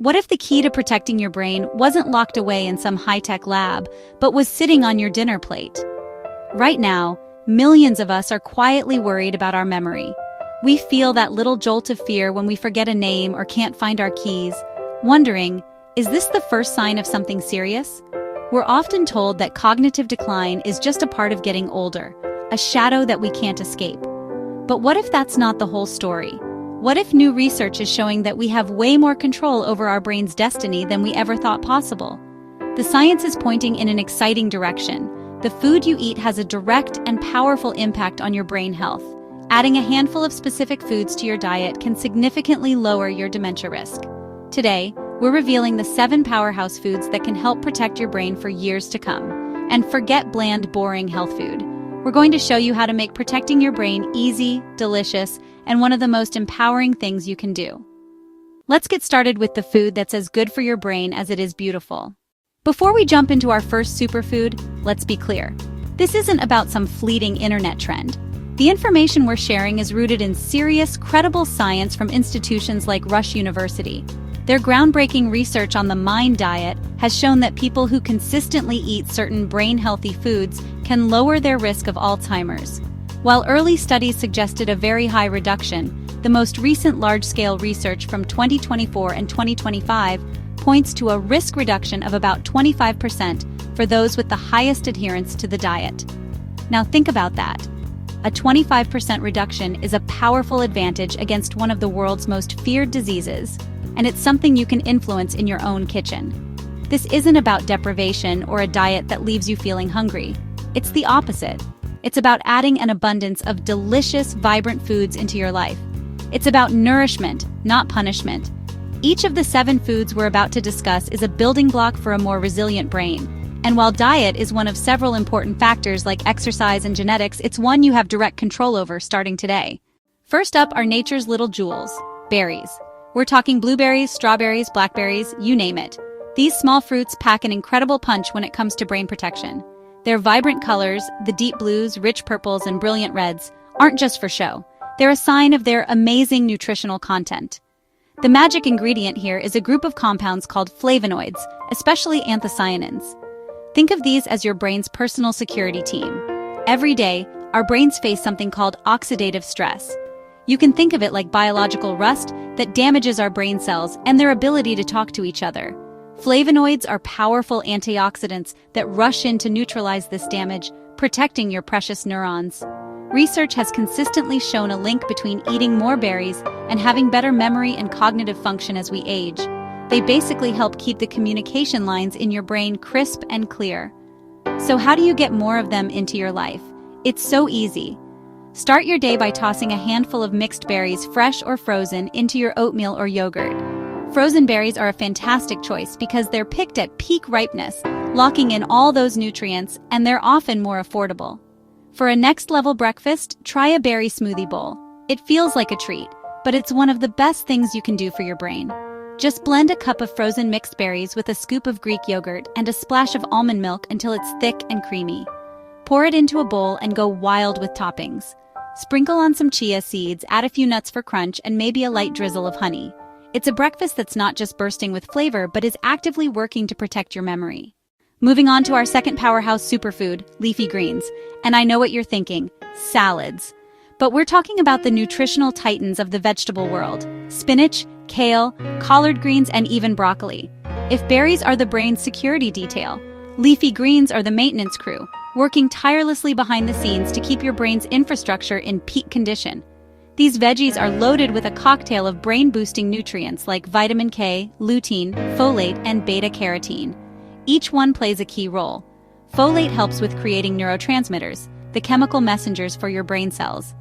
What if the key to protecting your brain wasn't locked away in some high-tech lab, but was sitting on your dinner plate? Right now, millions of us are quietly worried about our memory. We feel that little jolt of fear when we forget a name or can't find our keys, wondering, is this the first sign of something serious? We're often told that cognitive decline is just a part of getting older, a shadow that we can't escape. But what if that's not the whole story? What if new research is showing that we have way more control over our brain's destiny than we ever thought possible? The science is pointing in an exciting direction. The food you eat has a direct and powerful impact on your brain health. Adding a handful of specific foods to your diet can significantly lower your dementia risk. Today, we're revealing the 7 powerhouse foods that can help protect your brain for years to come. And forget bland, boring health food. We're going to show you how to make protecting your brain easy, delicious, and one of the most empowering things you can do. Let's get started with the food that's as good for your brain as it is beautiful. Before we jump into our first superfood, let's be clear. This isn't about some fleeting internet trend. The information we're sharing is rooted in serious, credible science from institutions like Rush University. Their groundbreaking research on the MIND diet has shown that people who consistently eat certain brain-healthy foods can lower their risk of Alzheimer's. While early studies suggested a very high reduction, the most recent large-scale research from 2024 and 2025 points to a risk reduction of about 25% for those with the highest adherence to the diet. Now think about that. A 25% reduction is a powerful advantage against one of the world's most feared diseases, and it's something you can influence in your own kitchen. This isn't about deprivation or a diet that leaves you feeling hungry. It's the opposite. It's about adding an abundance of delicious, vibrant foods into your life. It's about nourishment, not punishment. Each of the 7 foods we're about to discuss is a building block for a more resilient brain. And while diet is one of several important factors like exercise and genetics, it's one you have direct control over starting today. First up are nature's little jewels, berries. We're talking blueberries, strawberries, blackberries, you name it. These small fruits pack an incredible punch when it comes to brain protection. Their vibrant colors, the deep blues, rich purples, and brilliant reds, aren't just for show. They're a sign of their amazing nutritional content. The magic ingredient here is a group of compounds called flavonoids, especially anthocyanins. Think of these as your brain's personal security team. Every day, our brains face something called oxidative stress. You can think of it like biological rust that damages our brain cells and their ability to talk to each other. Flavonoids are powerful antioxidants that rush in to neutralize this damage, protecting your precious neurons. Research has consistently shown a link between eating more berries and having better memory and cognitive function as we age. They basically help keep the communication lines in your brain crisp and clear. So how do you get more of them into your life? It's so easy. Start your day by tossing a handful of mixed berries, fresh or frozen, into your oatmeal or yogurt. Frozen berries are a fantastic choice because they're picked at peak ripeness, locking in all those nutrients, and they're often more affordable. For a next-level breakfast, try a berry smoothie bowl. It feels like a treat, but it's one of the best things you can do for your brain. Just blend a cup of frozen mixed berries with a scoop of Greek yogurt and a splash of almond milk until it's thick and creamy. Pour it into a bowl and go wild with toppings. Sprinkle on some chia seeds, add a few nuts for crunch, and maybe a light drizzle of honey. It's a breakfast that's not just bursting with flavor, but is actively working to protect your memory. Moving on to our second powerhouse superfood, leafy greens. And I know what you're thinking, salads. But we're talking about the nutritional titans of the vegetable world: spinach, kale, collard greens, and even broccoli. If berries are the brain's security detail, leafy greens are the maintenance crew, working tirelessly behind the scenes to keep your brain's infrastructure in peak condition. These veggies are loaded with a cocktail of brain-boosting nutrients like vitamin K, lutein, folate, and beta-carotene. Each one plays a key role. Folate helps with creating neurotransmitters, the chemical messengers for your brain cells.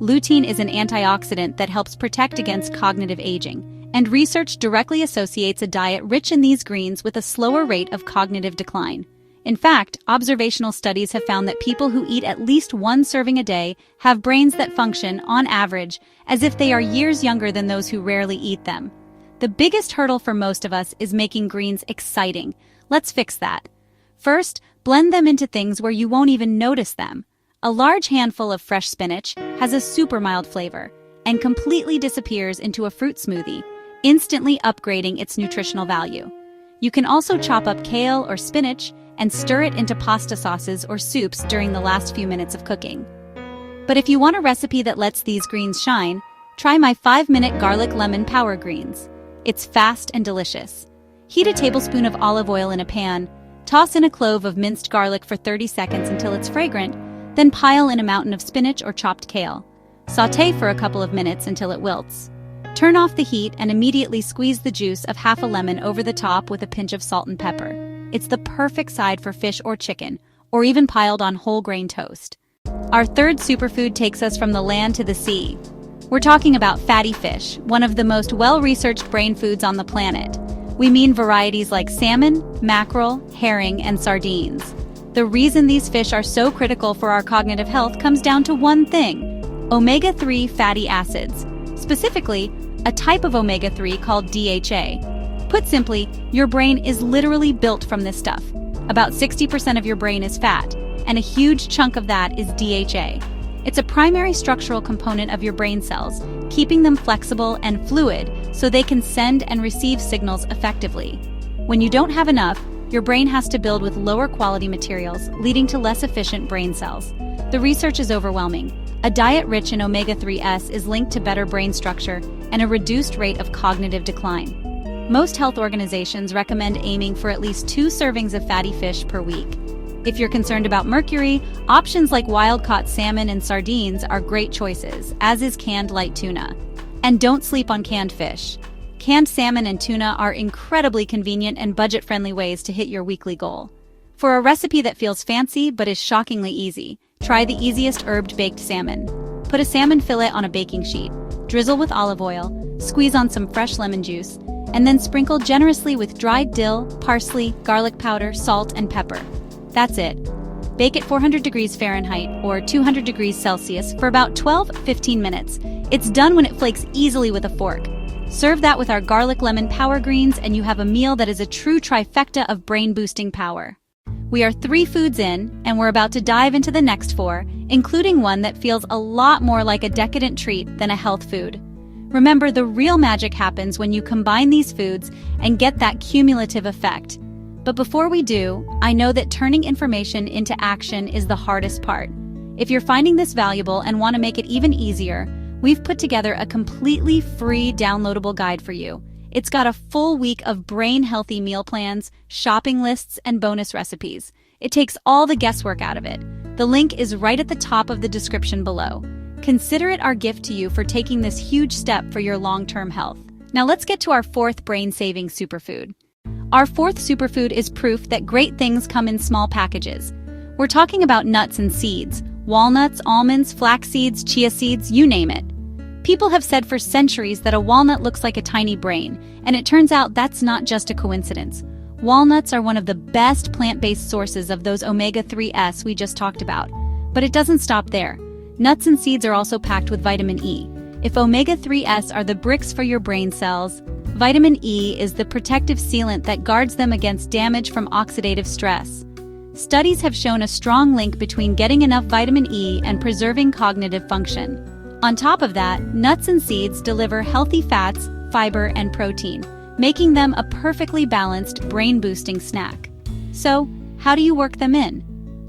Lutein is an antioxidant that helps protect against cognitive aging, and research directly associates a diet rich in these greens with a slower rate of cognitive decline. In fact, observational studies have found that people who eat at least one serving a day have brains that function, on average, as if they are years younger than those who rarely eat them. The biggest hurdle for most of us is making greens exciting. Let's fix that. First, blend them into things where you won't even notice them. A large handful of fresh spinach has a super mild flavor and completely disappears into a fruit smoothie. instantly upgrading its nutritional value. You can also chop up kale or spinach and stir it into pasta sauces or soups during the last few minutes of cooking. But if you want a recipe that lets these greens shine, try my 5-minute garlic lemon power greens. It's fast and delicious. Heat a tablespoon of olive oil in a pan, toss in a clove of minced garlic for 30 seconds until it's fragrant, then pile in a mountain of spinach or chopped kale. Sauté for a couple of minutes until it wilts. Turn off the heat and immediately squeeze the juice of half a lemon over the top with a pinch of salt and pepper. It's the perfect side for fish or chicken, or even piled on whole grain toast. Our third superfood takes us from the land to the sea. We're talking about fatty fish, one of the most well-researched brain foods on the planet. We mean varieties like salmon, mackerel, herring, and sardines. The reason these fish are so critical for our cognitive health comes down to one thing: omega-3 fatty acids, specifically a type of omega-3 called DHA. Put simply, your brain is literally built from this stuff. About 60% of your brain is fat, and a huge chunk of that is DHA. It's a primary structural component of your brain cells, keeping them flexible and fluid so they can send and receive signals effectively. When you don't have enough, your brain has to build with lower quality materials, leading to less efficient brain cells. The research is overwhelming. A diet rich in omega-3s is linked to better brain structure and a reduced rate of cognitive decline. Most health organizations recommend aiming for at least 2 servings of fatty fish per week. If you're concerned about mercury, options like wild-caught salmon and sardines are great choices, as is canned light tuna. And don't sleep on canned fish. Canned salmon and tuna are incredibly convenient and budget-friendly ways to hit your weekly goal. For a recipe that feels fancy but is shockingly easy, try the easiest herbed baked salmon. Put a salmon fillet on a baking sheet, drizzle with olive oil, squeeze on some fresh lemon juice, and then sprinkle generously with dried dill, parsley, garlic powder, salt, and pepper. That's it. Bake at 400 degrees Fahrenheit or 200 degrees Celsius for about 12-15 minutes. It's done when it flakes easily with a fork. Serve that with our garlic lemon power greens and you have a meal that is a true trifecta of brain-boosting power. We are 3 foods in, and we're about to dive into the next 4, including one that feels a lot more like a decadent treat than a health food. Remember, the real magic happens when you combine these foods and get that cumulative effect. But before we do, I know that turning information into action is the hardest part. If you're finding this valuable and want to make it even easier, we've put together a completely free downloadable guide for you. It's got a full week of brain-healthy meal plans, shopping lists, and bonus recipes. It takes all the guesswork out of it. The link is right at the top of the description below. Consider it our gift to you for taking this huge step for your long-term health. Now let's get to our 4th brain-saving superfood. Our 4th superfood is proof that great things come in small packages. We're talking about nuts and seeds, walnuts, almonds, flax seeds, chia seeds, you name it. People have said for centuries that a walnut looks like a tiny brain, and it turns out that's not just a coincidence. Walnuts are one of the best plant-based sources of those omega-3s we just talked about. But it doesn't stop there. Nuts and seeds are also packed with vitamin E. If omega-3s are the bricks for your brain cells, vitamin E is the protective sealant that guards them against damage from oxidative stress. Studies have shown a strong link between getting enough vitamin E and preserving cognitive function. On top of that, nuts and seeds deliver healthy fats, fiber, and protein, making them a perfectly balanced brain-boosting snack. So, how do you work them in?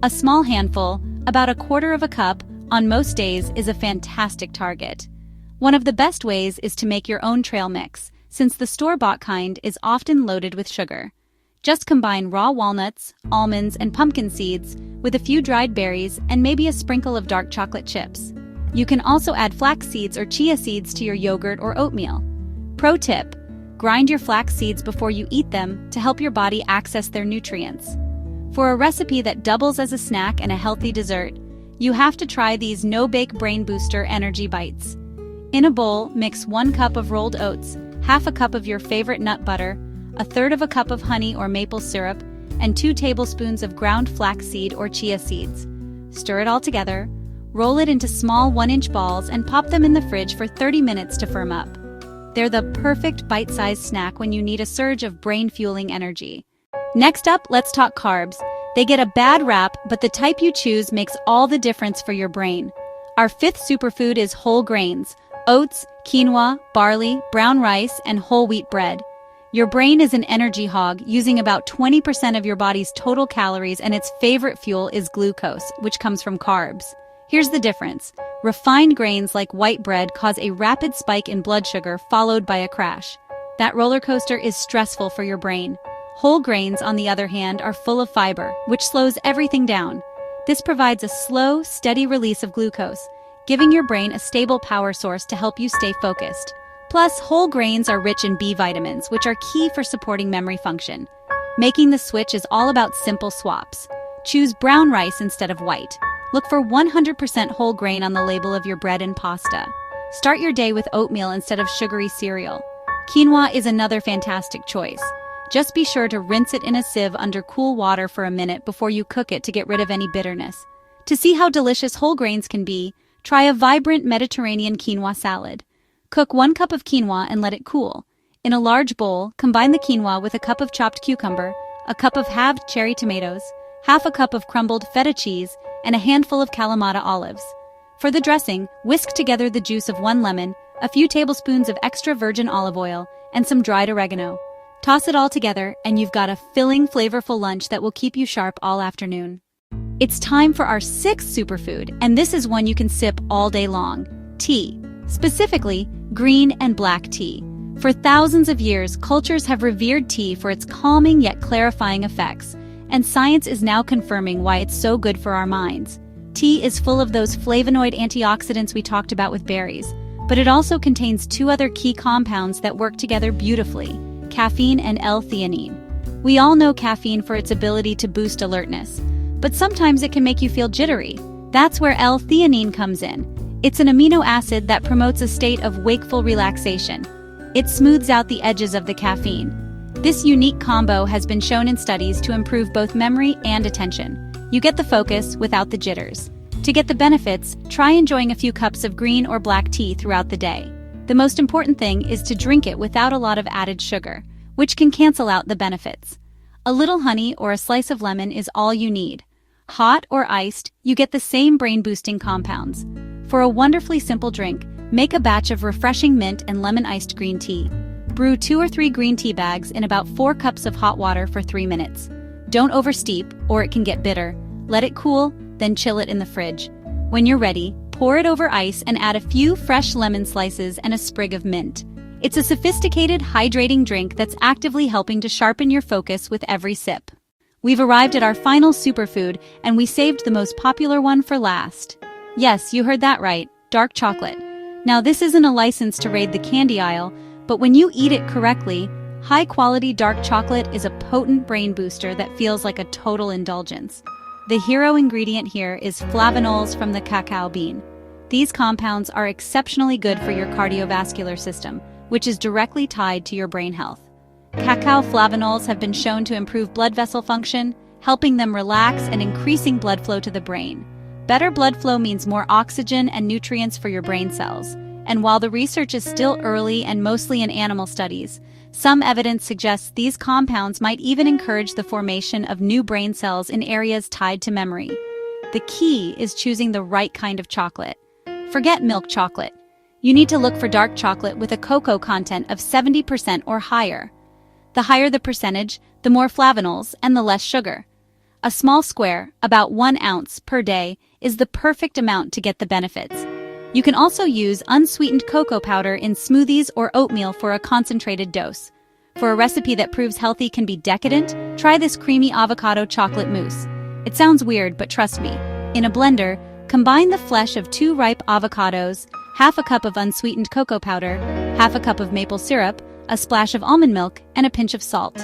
A small handful, about 1/4 cup, on most days is a fantastic target. One of the best ways is to make your own trail mix, since the store-bought kind is often loaded with sugar. Just combine raw walnuts, almonds, and pumpkin seeds with a few dried berries and maybe a sprinkle of dark chocolate chips. You can also add flax seeds or chia seeds to your yogurt or oatmeal. Pro tip: grind your flax seeds before you eat them to help your body access their nutrients. For a recipe that doubles as a snack and a healthy dessert, you have to try these no-bake brain booster energy bites. In a bowl, mix 1 cup of rolled oats, 1/2 cup of your favorite nut butter, 1/3 cup of honey or maple syrup, and 2 tablespoons of ground flaxseed or chia seeds. Stir it all together, roll it into small 1-inch balls and pop them in the fridge for 30 minutes to firm up. They're the perfect bite-sized snack when you need a surge of brain-fueling energy. Next up, let's talk carbs. They get a bad rap, but the type you choose makes all the difference for your brain. Our 5th superfood is whole grains: oats, quinoa, barley, brown rice, and whole wheat bread. Your brain is an energy hog, using about 20% of your body's total calories, and its favorite fuel is glucose, which comes from carbs. Here's the difference. Refined grains like white bread cause a rapid spike in blood sugar followed by a crash. That roller coaster is stressful for your brain. Whole grains, on the other hand, are full of fiber, which slows everything down. This provides a slow, steady release of glucose, giving your brain a stable power source to help you stay focused. Plus, whole grains are rich in B vitamins, which are key for supporting memory function. Making the switch is all about simple swaps. Choose brown rice instead of white. Look for 100% whole grain on the label of your bread and pasta. Start your day with oatmeal instead of sugary cereal. Quinoa is another fantastic choice. Just be sure to rinse it in a sieve under cool water for a minute before you cook it to get rid of any bitterness. To see how delicious whole grains can be, try a vibrant Mediterranean quinoa salad. Cook 1 cup of quinoa and let it cool. In a large bowl, combine the quinoa with a cup of chopped cucumber, a cup of halved cherry tomatoes, half a cup of crumbled feta cheese, and a handful of Kalamata olives. For the dressing, whisk together the juice of 1 lemon, a few tablespoons of extra virgin olive oil, and some dried oregano. Toss it all together, and you've got a filling, flavorful lunch that will keep you sharp all afternoon. It's time for our 6th superfood, and this is one you can sip all day long: tea. Specifically, green and black tea. For thousands of years, cultures have revered tea for its calming yet clarifying effects, and science is now confirming why it's so good for our minds. Tea is full of those flavonoid antioxidants we talked about with berries, but it also contains 2 other key compounds that work together beautifully: caffeine and L-theanine. We all know caffeine for its ability to boost alertness, but sometimes it can make you feel jittery. That's where L-theanine comes in. It's an amino acid that promotes a state of wakeful relaxation. It smooths out the edges of the caffeine. This unique combo has been shown in studies to improve both memory and attention. You get the focus without the jitters. To get the benefits, try enjoying a few cups of green or black tea throughout the day. The most important thing is to drink it without a lot of added sugar, which can cancel out the benefits. A little honey or a slice of lemon is all you need. Hot or iced, you get the same brain-boosting compounds. For a wonderfully simple drink, make a batch of refreshing mint and lemon-iced green tea. Brew 2 or 3 green tea bags in about 4 cups of hot water for 3 minutes. Don't oversteep, or it can get bitter. Let it cool, then chill it in the fridge. When you're ready, pour it over ice and add a few fresh lemon slices and a sprig of mint. It's a sophisticated, hydrating drink that's actively helping to sharpen your focus with every sip. We've arrived at our final superfood, and we saved the most popular one for last. Yes, you heard that right, dark chocolate. Now, this isn't a license to raid the candy aisle, but when you eat it correctly, high-quality dark chocolate is a potent brain booster that feels like a total indulgence. The hero ingredient here is flavonols from the cacao bean. These compounds are exceptionally good for your cardiovascular system, which is directly tied to your brain health. Cacao flavonols have been shown to improve blood vessel function, helping them relax and increasing blood flow to the brain. Better blood flow means more oxygen and nutrients for your brain cells. And while the research is still early and mostly in animal studies, some evidence suggests these compounds might even encourage the formation of new brain cells in areas tied to memory. The key is choosing the right kind of chocolate. Forget milk chocolate. You need to look for dark chocolate with a cocoa content of 70% or higher. The higher the percentage, the more flavonols and the less sugar. A small square, about 1 ounce per day, is the perfect amount to get the benefits. You can also use unsweetened cocoa powder in smoothies or oatmeal for a concentrated dose. For a recipe that proves healthy can be decadent, try this creamy avocado chocolate mousse. It sounds weird, but trust me. In a blender, combine the flesh of 2 ripe avocados, half a cup of unsweetened cocoa powder, half a cup of maple syrup, a splash of almond milk, and a pinch of salt.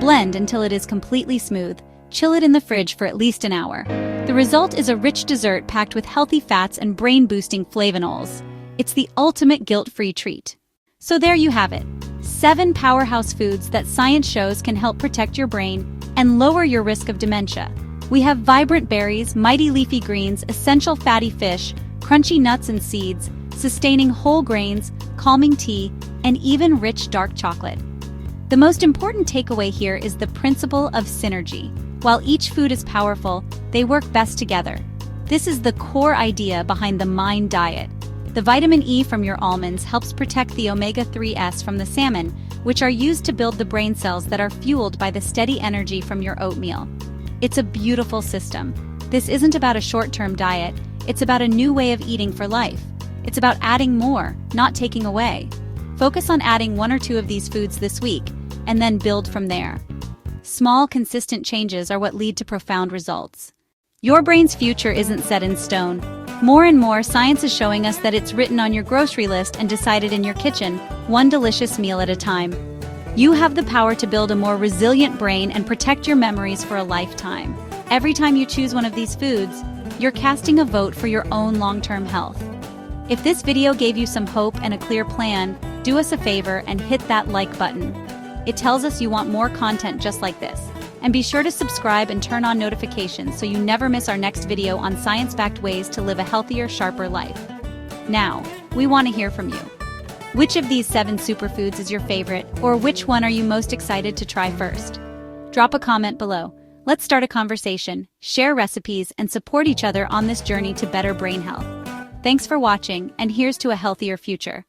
Blend until it is completely smooth. Chill it in the fridge for at least an hour. The result is a rich dessert packed with healthy fats and brain-boosting flavonols. It's the ultimate guilt-free treat. So there you have it. 7 powerhouse foods that science shows can help protect your brain and lower your risk of dementia. We have vibrant berries, mighty leafy greens, essential fatty fish, crunchy nuts and seeds, sustaining whole grains, calming tea, and even rich dark chocolate. The most important takeaway here is the principle of synergy. While each food is powerful, they work best together. This is the core idea behind the Mind Diet. The vitamin E from your almonds helps protect the omega-3s from the salmon, which are used to build the brain cells that are fueled by the steady energy from your oatmeal. It's a beautiful system. This isn't about a short-term diet, it's about a new way of eating for life. It's about adding more, not taking away. Focus on adding 1 or 2 of these foods this week, and then build from there. Small, consistent changes are what lead to profound results. Your brain's future isn't set in stone. More and more, science is showing us that it's written on your grocery list and decided in your kitchen, one delicious meal at a time. You have the power to build a more resilient brain and protect your memories for a lifetime. Every time you choose one of these foods, you're casting a vote for your own long-term health. If this video gave you some hope and a clear plan, do us a favor and hit that like button. It tells us you want more content just like this. And be sure to subscribe and turn on notifications so you never miss our next video on science-backed ways to live a healthier, sharper life. Now, we want to hear from you. Which of these 7 superfoods is your favorite, or which one are you most excited to try first? Drop a comment below. Let's start a conversation, share recipes, and support each other on this journey to better brain health. Thanks for watching, and here's to a healthier future.